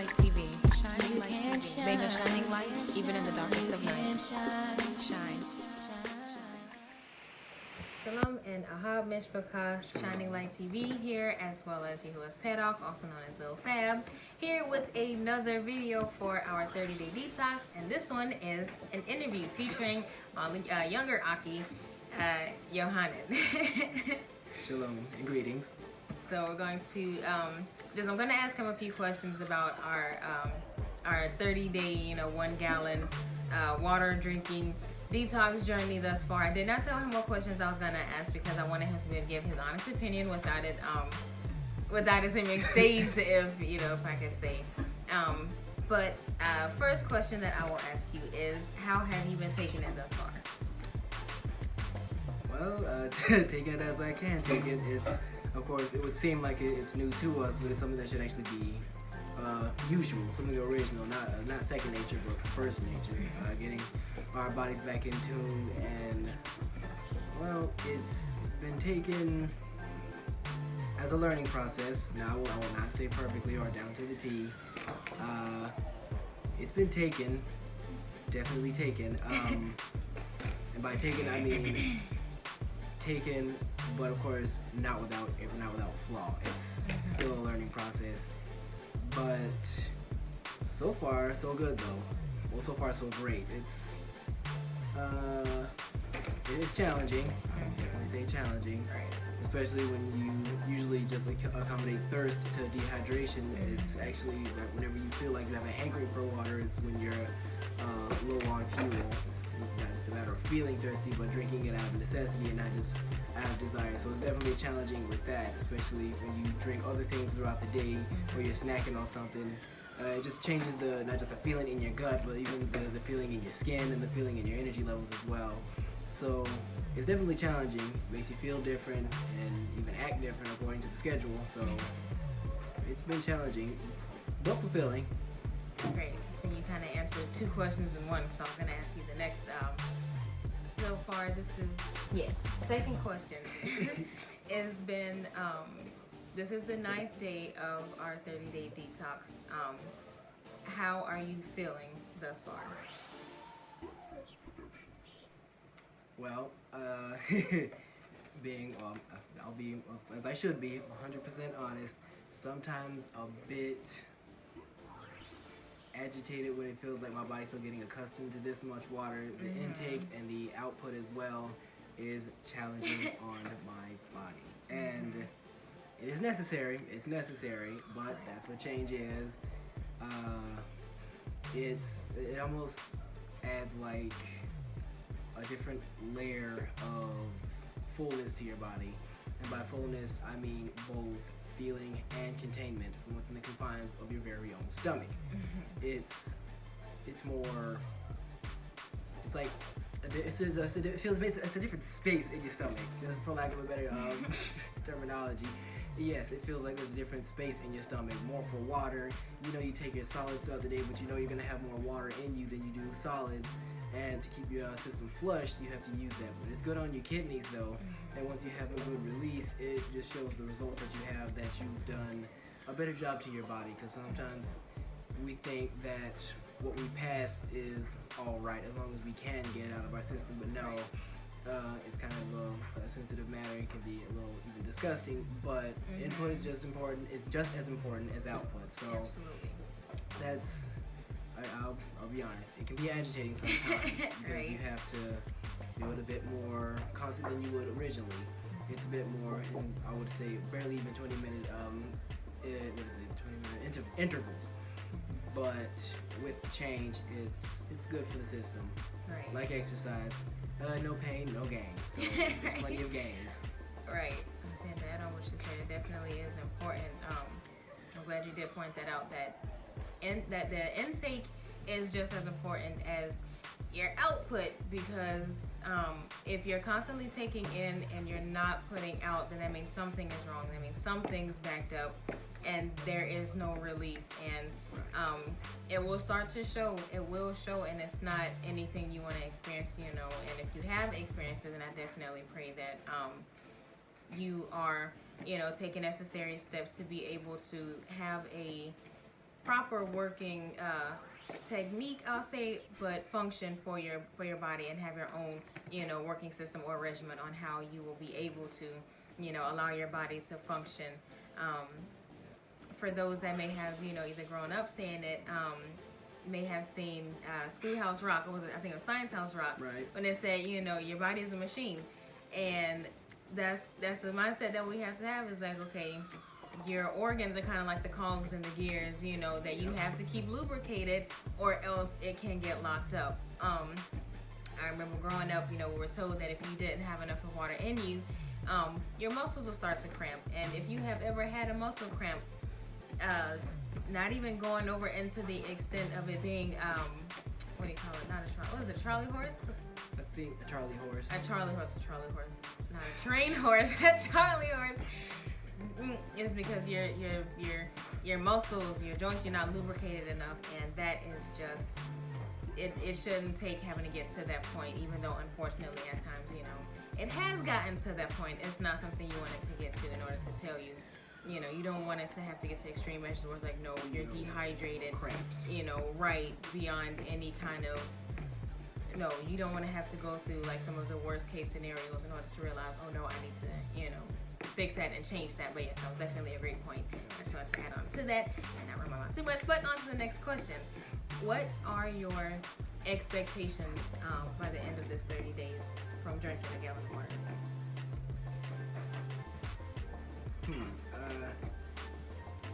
Light TV. Shining Light TV. Being a shining light, even in the darkest of nights. Shine. Shalum and Ahab, Mishpacha, Shining Light TV here, as well as Yahuwah's Paddock, also known as Lil Fab, here with another video for our 30-day detox. And this one is an interview featuring younger Achi, Yohanan. Shalom and greetings. So we're going to I'm going to ask him a few questions about our 30-day, 1 gallon water drinking detox journey thus far. I did not tell him what questions I was going to ask because I wanted him to be able to give his honest opinion without it seeming staged, if I could say. But first question that I will ask you is, how have you been taking it thus far? Well, take it as I can take it. It's, of course, it would seem like it's new to us, but it's something that should actually be usual, something original, not second nature, but first nature. Getting our bodies back in tune, and well, it's been taken as a learning process. Now, I will not say perfectly or down to the T. It's been taken, definitely taken, and by taken I mean taken, but of course not without flaw. It's still a learning process, but so far so good though. Well, so far so great. It's challenging. I would definitely say challenging, Right. especially when you usually just accommodate thirst to dehydration. It's actually that whenever you feel like you have a hankering for water, it's when you're low on fuel. It's not just a matter of feeling thirsty, but drinking it out of necessity and not just out of desire. So it's definitely challenging with that, especially when you drink other things throughout the day or you're snacking on something. It just changes not just the feeling in your gut, but even the feeling in your skin and the feeling in your energy levels as well. So it's definitely challenging. It makes you feel different and even act different according to the schedule. So it's been challenging, but fulfilling. Great. So you kind of answered 2 questions in one. So I was going to ask you the next. So far, second question has been. This is the 9th day of our 30-day detox. How are you feeling thus far? Well, I'll be, as I should be, 100% honest, sometimes a bit agitated when it feels like my body's still getting accustomed to this much water. The intake and the output as well is challenging on my body. And it is necessary, but that's what change is. It almost adds like a different layer of fullness to your body. And by fullness, I mean both feeling and containment from within the confines of your very own stomach. It's more, it's like, it's a different space in your stomach, just for lack of a better terminology. Yes, it feels like there's a different space in your stomach, more for water. You take your solids throughout the day, but you're going to have more water in you than you do solids. And to keep your system flushed, you have to use that. But it's good on your kidneys, though. And once you have a good release, it just shows the results that you have, that you've done a better job to your body. Because sometimes we think that what we pass is all right, as long as we can get it out of our system. But no, it's kind of a sensitive matter. It can be a little even disgusting. But input is just important. It's just as important as output. So Absolutely. that's... I'll be honest, it can be agitating sometimes because you have to do it a bit more constant than you would originally. It's a bit more, and I would say barely even 20-minute, 20-minute intervals. But with the change, it's good for the system. Right. Like exercise, no pain, no gain. So there's plenty of gain. Right. I'm saying that on what you said, it definitely is important. I'm glad you did point that out, that the intake is just as important as your output, because if you're constantly taking in and you're not putting out, then that means something is wrong. That means something's backed up and there is no release, and it will start to show. It will show, and it's not anything you want to experience, and if you have experienced it, then I definitely pray that you are taking necessary steps to be able to have a proper working technique, I'll say, but function for your body, and have your own, working system or regimen on how you will be able to, allow your body to function. For those that may have, either grown up saying it, may have seen Schoolhouse Rock, or was it, I think it was Science House Rock, Right. when it said, your body is a machine. And that's the mindset that we have to have, is like, okay, your organs are kind of like the cogs and the gears, that you have to keep lubricated, or else it can get locked up. I remember growing up, we were told that if you didn't have enough of water in you, your muscles will start to cramp. And if you have ever had a muscle cramp, not even going over into the extent of it being, what do you call it? Not a Charlie. What is it? Charlie horse? I think a Charlie horse. A Charlie horse. Not a train horse. A Charlie horse. It's because your muscles, your joints, you're not lubricated enough, and that is just it shouldn't take having to get to that point. Even though unfortunately at times it has gotten to that point. It's not something you wanted to get to in order to tell you. You don't want it to have to get to extreme measures where it's like, no, you're dehydrated, cramps. Right beyond any kind of. No, you don't want to have to go through like some of the worst case scenarios in order to realize, oh no, I need to, fix that and change that. But yes, that was definitely a great point. I just wanted to add on to that and not run my mouth too much. But on to the next question. What are your expectations by the end of this 30 days from drinking a gallon of water?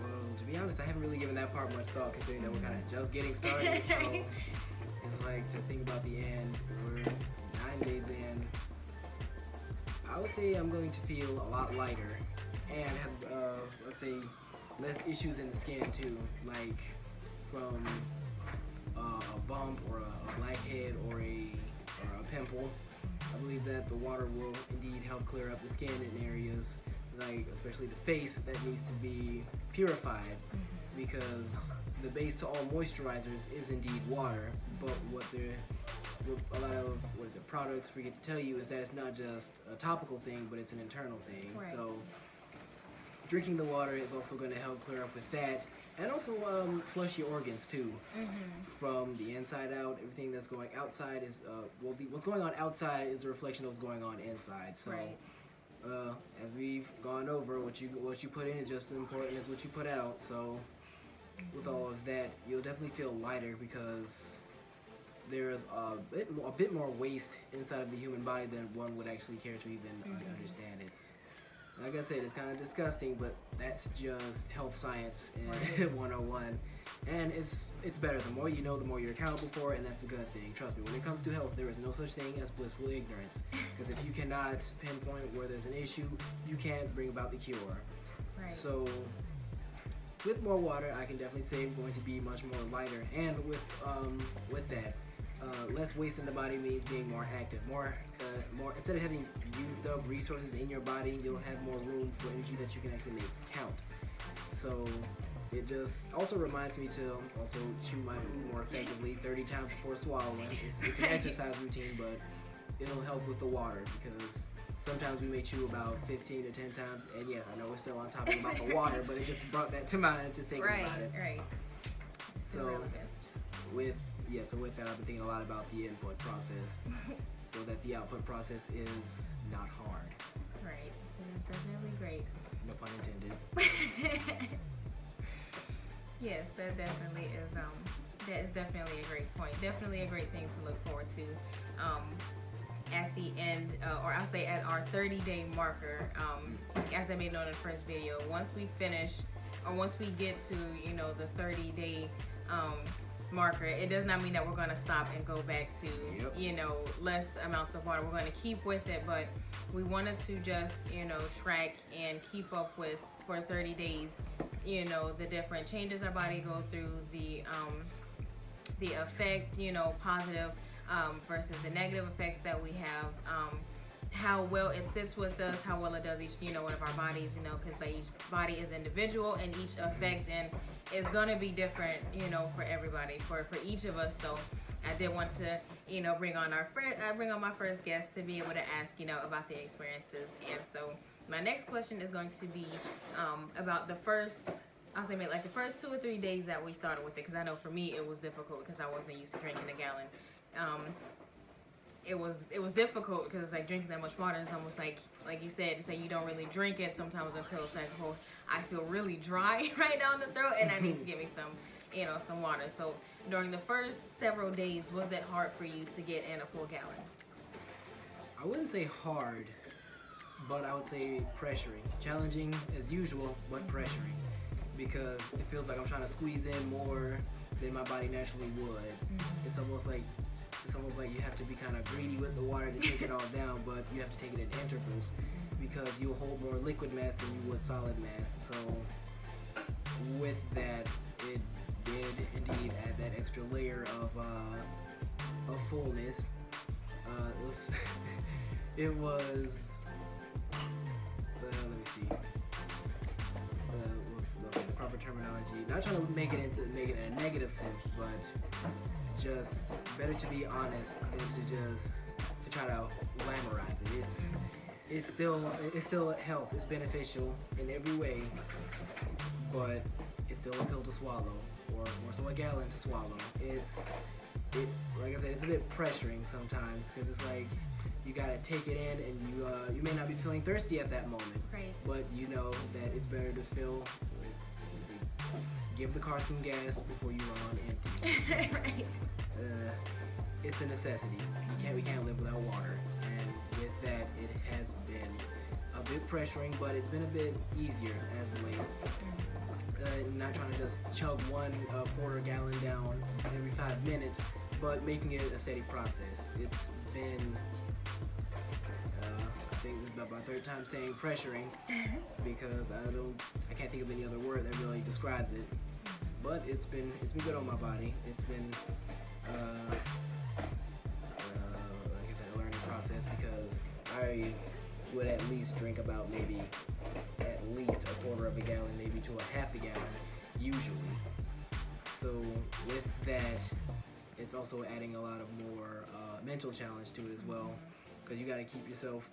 Well, to be honest, I haven't really given that part much thought, considering that we're kind of just getting started. So it's like, to think about the end, we're 9 days in. I would say I'm going to feel a lot lighter and have, let's say, less issues in the skin too, like from a bump or a blackhead or a pimple. I believe that the water will indeed help clear up the skin in areas, like especially the face, that needs to be purified, because the base to all moisturizers is indeed water. But what a lot of products forget to tell you is that it's not just a topical thing, but it's an internal thing. Right. So drinking the water is also going to help clear up with that, and also flush your organs too, from the inside out. Everything that's going outside is what's going on outside is a reflection of what's going on inside. So right. As we've gone over, what you put in is just as important as what you put out. So with all of that, you'll definitely feel lighter, because there's a bit more waste inside of the human body than one would actually care to even understand. It's, like I said, it's kind of disgusting, but that's just health science in 101. And it's better. The more you know, the more you're accountable for it, and that's a good thing. Trust me, when it comes to health, there is no such thing as blissful ignorance. Because if you cannot pinpoint where there's an issue, you can't bring about the cure. Right. So with more water, I can definitely say I'm going to be much more lighter. And with that, less waste in the body means being more active, more instead of having used up resources in your body, you'll have more room for energy that you can actually make count. So it just also reminds me to also chew my food more effectively, 30 times before swallowing. It's an exercise routine, but it'll help with the water, because sometimes we may chew about 15 to 10 times, and yes, I know we're still on topic about the water, but it just brought that to mind just thinking about it. Right. So really good. So with that, I've been thinking a lot about the input process, so that the output process is not hard. Right. So that's definitely great. No pun intended. Yes, that definitely is. That is definitely a great point. Definitely a great thing to look forward to. At the end, or I'll say at our 30-day marker. As I made note in the first video, once we finish, or once we get to the 30-day marker, it does not mean that we're going to stop and go back to less amounts of water. We're going to keep with it, but we wanted to just track and keep up with, for 30 days, the different changes our body go through, the effect, positive versus the negative effects that we have, how well it sits with us, how well it does each one of our bodies, because each body is individual, and each effect and is going to be different, for everybody, for each of us. So I did want to bring on my first guest to be able to ask about the experiences. And so my next question is going to be about the first I'll say maybe like the first 2 or 3 days that we started with it, because I know for me it was difficult because I wasn't used to drinking a gallon. It was difficult because like drinking that much water is almost like you said, say you don't really drink it sometimes until it's like, oh, I feel really dry right down the throat and I need to get me some water. So during the first several days, was it hard for you to get in a full gallon? I wouldn't say hard, but I would say pressuring. Challenging as usual, but pressuring. Because it feels like I'm trying to squeeze in more than my body naturally would. Mm-hmm. It's almost like you have to be kind of greedy with the water to take it all down, but you have to take it in intervals because you'll hold more liquid mass than you would solid mass. So with that, it did indeed add that extra layer of fullness. It was let me see. What's the proper terminology? Not trying to make it in a negative sense, but just better to be honest than to try to glamorize it. It's still health. It's beneficial in every way, but it's still a pill to swallow, or more so a gallon to swallow. Like I said, it's a bit pressuring sometimes because it's like you gotta take it in, and you may not be feeling thirsty at that moment, right? But you know that it's better to give the car some gas before you run on empty. Right. It's a necessity. We can't live without water, and with that, it has been a bit pressuring, but it's been a bit easier as of late. Not trying to just chug one quarter gallon down every 5 minutes, but making it a steady process. It's been, I think this is about my third time saying pressuring, because I can't think of any other word that really describes it. But it's been good on my body. It's been, like I said, a learning process, because I would at least drink about maybe at least a quarter of a gallon, maybe to a half a gallon, usually. So with that, it's also adding a lot of more mental challenge to it as well, because you got to keep yourself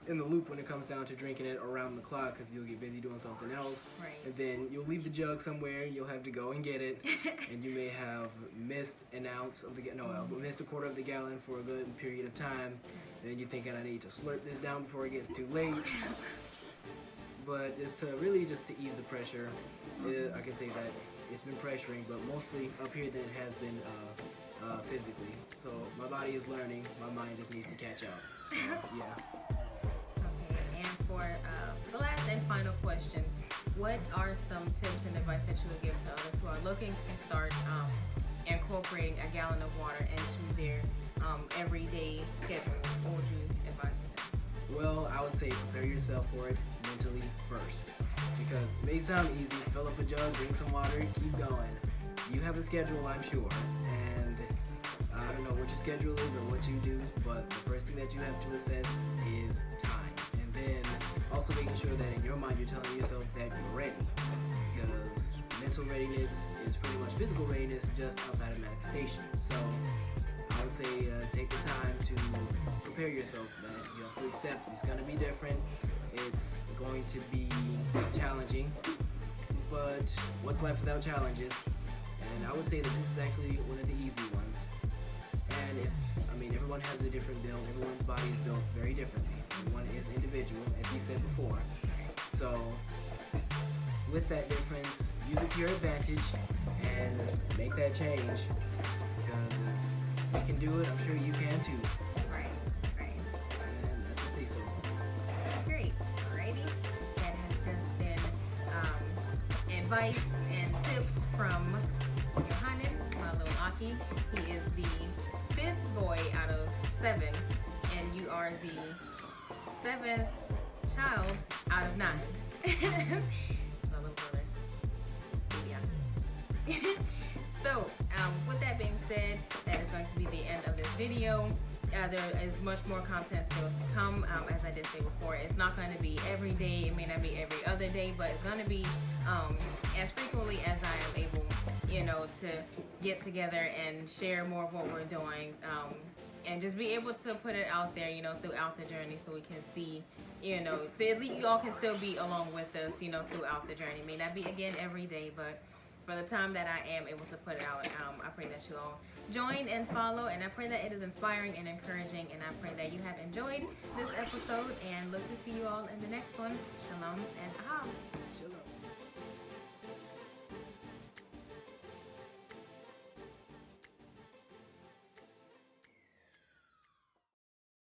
in the loop when it comes down to drinking it around the clock, because you'll get busy doing something else, right. And then you'll leave the jug somewhere, you'll have to go and get it, and you may have missed missed a quarter of the gallon for a good period of time, and then you're thinking, I need to slurp this down before it gets too late. But it's to ease the pressure. I can say that it's been pressuring, but mostly up here than it has been physically. So my body is learning, my mind just needs to catch up. So yeah. And for the last and final question, what are some tips and advice that you would give to others who are looking to start incorporating a gallon of water into their everyday schedule? What would you advise for them? Well, I would say prepare yourself for it mentally first, because it may sound easy. Fill up a jug, drink some water, keep going. You have a schedule, I'm sure, and I don't know what your schedule is or what you do, but the first thing that you have to assess is time. And then also making sure that in your mind you're telling yourself that you're ready, because mental readiness is pretty much physical readiness, just outside of manifestation. So I would say take the time to prepare yourself, that you have to accept it's going to be different, it's going to be challenging, but what's life without challenges? And I would say that this is actually one of the easy ones. And everyone has a different build. Everyone's body is built very differently. Everyone is individual, as we said before. So with that difference, use it to your advantage and make that change. Because if you can do it, I'm sure you can too. Right. And that's what I say so. Great. Alrighty. That has just been advice and tips from Yohanan, my little Achi. He is the 5th boy out of 7, and you are the 7th child out of 9. It's my little brother. Yeah. So, with that being said, that is going to be the end of this video. There is much more content still to come. As I did say before, it's not going to be every day. It may not be every other day, but it's going to be as frequently as I am able, to get together and share more of what we're doing. and just be able to put it out there, throughout the journey, so we can see, so at least you all can still be along with us, throughout the journey. May not be again every day, but for the time that I am able to put it out, I pray that you all join and follow, and I pray that it is inspiring and encouraging, and I pray that you have enjoyed this episode, and look to see you all in the next one. Shalom and Ahab. Shalom.